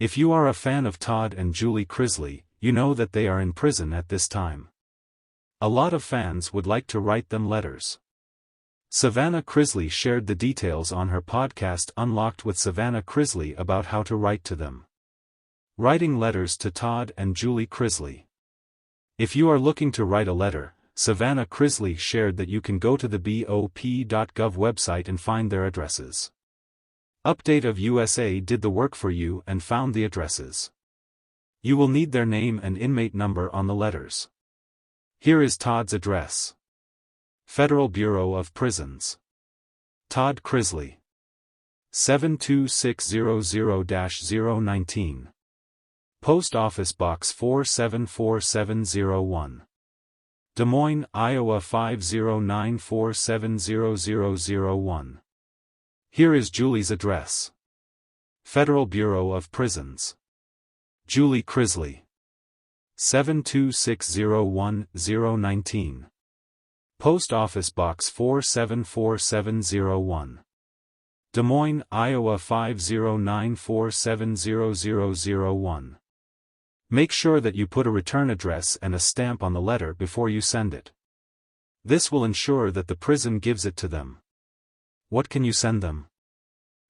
If you are a fan of Todd and Julie Chrisley, you know that they are in prison at this time. A lot of fans would like to write them letters. Savannah Chrisley shared the details on her podcast Unlocked with Savannah Chrisley about how to write to them. Writing letters to Todd and Julie Chrisley. If you are looking to write a letter, Savannah Chrisley shared that you can go to the BOP.gov website and find their addresses. Update of USA did the work for you and found the addresses. You will need their name and inmate number on the letters. Here is Todd's address. Federal Bureau of Prisons. Todd Chrisley. 72600-019. Post Office Box 474701. Des Moines, Iowa 509470001. Here is Julie's address. Federal Bureau of Prisons. Julie Chrisley. 72601-019. Post Office Box 474701. Des Moines, Iowa 509470001. Make sure that you put a return address and a stamp on the letter before you send it. This will ensure that the prison gives it to them. What can you send them?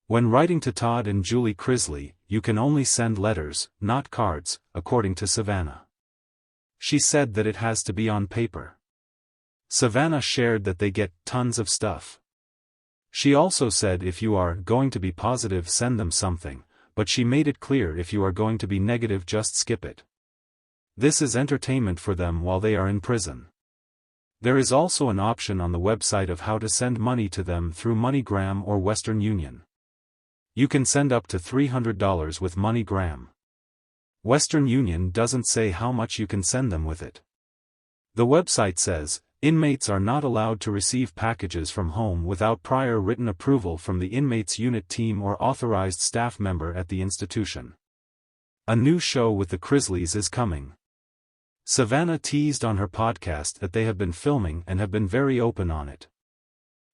When writing to Todd and Julie Chrisley, you can only send letters, not cards, according to Savannah. She said that it has to be on paper. Savannah shared that they get tons of stuff. She also said if you are going to be positive, send them something, but she made it clear if you are going to be negative, just skip it. This is entertainment for them while they are in prison. There is also an option on the website of how to send money to them through MoneyGram or Western Union. You can send up to $300 with MoneyGram. Western Union doesn't say how much you can send them with it. The website says, inmates are not allowed to receive packages from home without prior written approval from the inmates unit team or authorized staff member at the institution. A new show with the Chrisleys is coming. Savannah teased on her podcast that they have been filming and have been very open on it.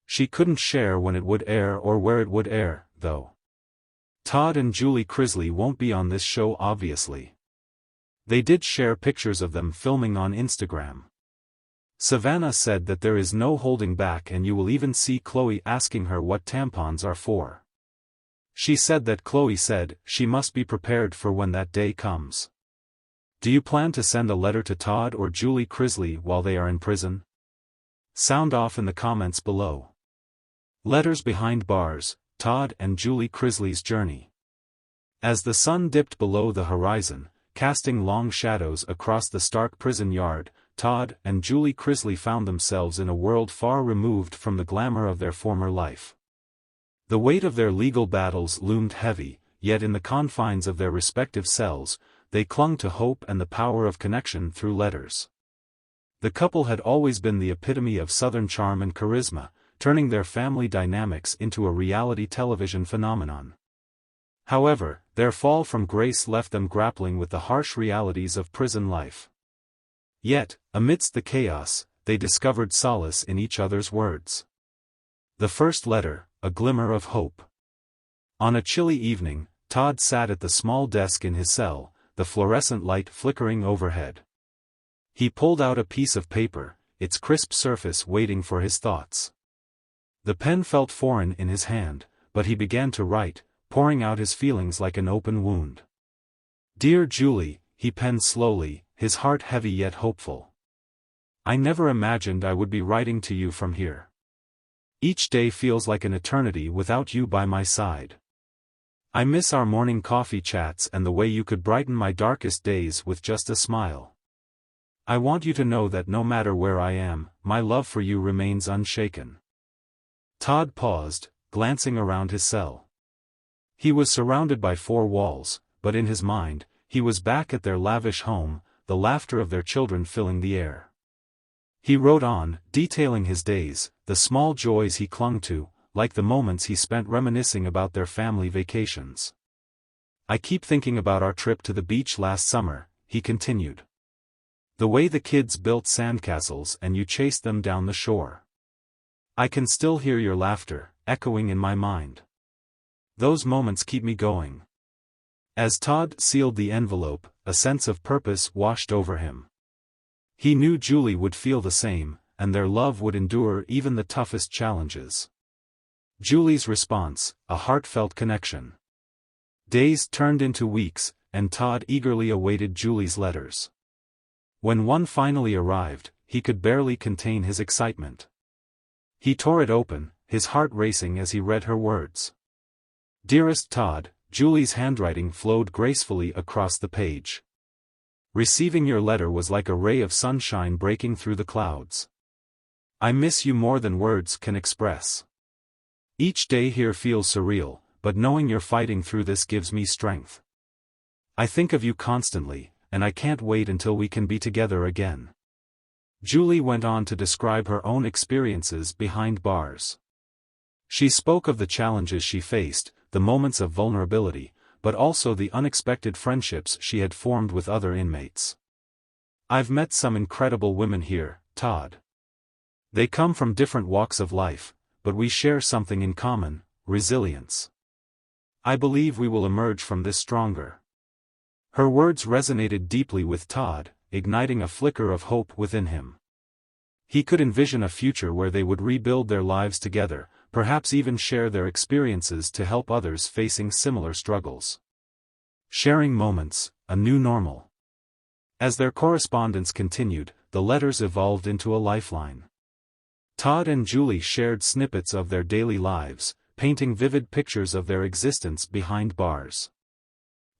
She couldn't share when it would air or where it would air, though. Todd and Julie Chrisley won't be on this show, obviously. They did share pictures of them filming on Instagram. Savannah said that there is no holding back, and you will even see Chloe asking her what tampons are for. She said that Chloe said she must be prepared for when that day comes. Do you plan to send a letter to Todd or Julie Chrisley while they are in prison? Sound off in the comments below. Letters Behind Bars, Todd and Julie Chrisley's journey. As the sun dipped below the horizon, casting long shadows across the stark prison yard, Todd and Julie Chrisley found themselves in a world far removed from the glamour of their former life. The weight of their legal battles loomed heavy, yet in the confines of their respective cells, they clung to hope and the power of connection through letters. The couple had always been the epitome of Southern charm and charisma, turning their family dynamics into a reality television phenomenon. However, their fall from grace left them grappling with the harsh realities of prison life. Yet, amidst the chaos, they discovered solace in each other's words. The first letter, a glimmer of hope. On a chilly evening, Todd sat at the small desk in his cell, the fluorescent light flickering overhead. He pulled out a piece of paper, its crisp surface waiting for his thoughts. The pen felt foreign in his hand, but he began to write, pouring out his feelings like an open wound. Dear Julie, he penned slowly, his heart heavy yet hopeful. I never imagined I would be writing to you from here. Each day feels like an eternity without you by my side. I miss our morning coffee chats and the way you could brighten my darkest days with just a smile. I want you to know that no matter where I am, my love for you remains unshaken. Todd paused, glancing around his cell. He was surrounded by four walls, but in his mind, he was back at their lavish home, the laughter of their children filling the air. He wrote on, detailing his days, the small joys he clung to, like the moments he spent reminiscing about their family vacations. I keep thinking about our trip to the beach last summer, he continued. The way the kids built sandcastles and you chased them down the shore. I can still hear your laughter, echoing in my mind. Those moments keep me going. As Todd sealed the envelope, a sense of purpose washed over him. He knew Julie would feel the same, and their love would endure even the toughest challenges. Julie's response, a heartfelt connection. Days turned into weeks, and Todd eagerly awaited Julie's letters. When one finally arrived, he could barely contain his excitement. He tore it open, his heart racing as he read her words. "Dearest Todd," Julie's handwriting flowed gracefully across the page. "Receiving your letter was like a ray of sunshine breaking through the clouds. I miss you more than words can express. Each day here feels surreal, but knowing you're fighting through this gives me strength. I think of you constantly, and I can't wait until we can be together again." Julie went on to describe her own experiences behind bars. She spoke of the challenges she faced, the moments of vulnerability, but also the unexpected friendships she had formed with other inmates. "I've met some incredible women here, Todd. They come from different walks of life, but we share something in common: resilience. I believe we will emerge from this stronger." Her words resonated deeply with Todd, igniting a flicker of hope within him. He could envision a future where they would rebuild their lives together, perhaps even share their experiences to help others facing similar struggles. Sharing moments, a new normal. As their correspondence continued, the letters evolved into a lifeline. Todd and Julie shared snippets of their daily lives, painting vivid pictures of their existence behind bars.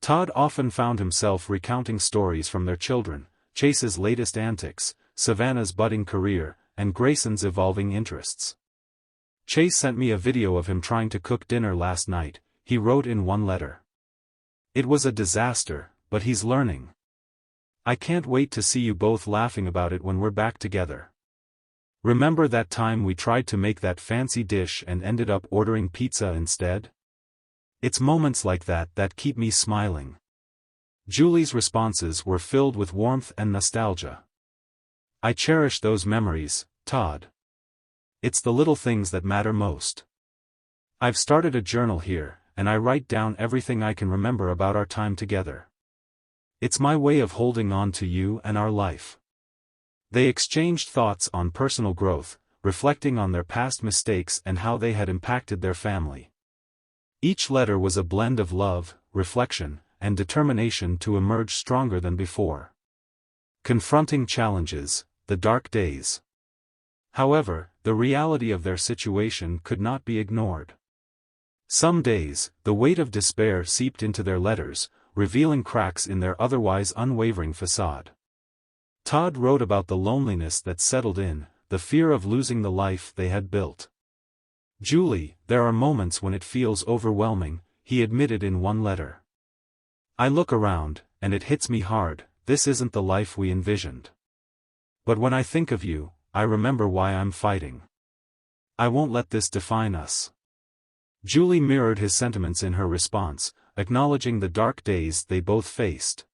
Todd often found himself recounting stories from their children, Chase's latest antics, Savannah's budding career, and Grayson's evolving interests. "Chase sent me a video of him trying to cook dinner last night," he wrote in one letter. "It was a disaster, but he's learning. I can't wait to see you both laughing about it when we're back together. Remember that time we tried to make that fancy dish and ended up ordering pizza instead? It's moments like that that keep me smiling." Julie's responses were filled with warmth and nostalgia. "I cherish those memories, Todd. It's the little things that matter most. I've started a journal here, and I write down everything I can remember about our time together. It's my way of holding on to you and our life." They exchanged thoughts on personal growth, reflecting on their past mistakes and how they had impacted their family. Each letter was a blend of love, reflection, and determination to emerge stronger than before. Confronting challenges, the dark days. However, the reality of their situation could not be ignored. Some days, the weight of despair seeped into their letters, revealing cracks in their otherwise unwavering facade. Todd wrote about the loneliness that settled in, the fear of losing the life they had built. "Julie, there are moments when it feels overwhelming," he admitted in one letter. "I look around, and it hits me hard, this isn't the life we envisioned. But when I think of you, I remember why I'm fighting. I won't let this define us." Julie mirrored his sentiments in her response, acknowledging the dark days they both faced.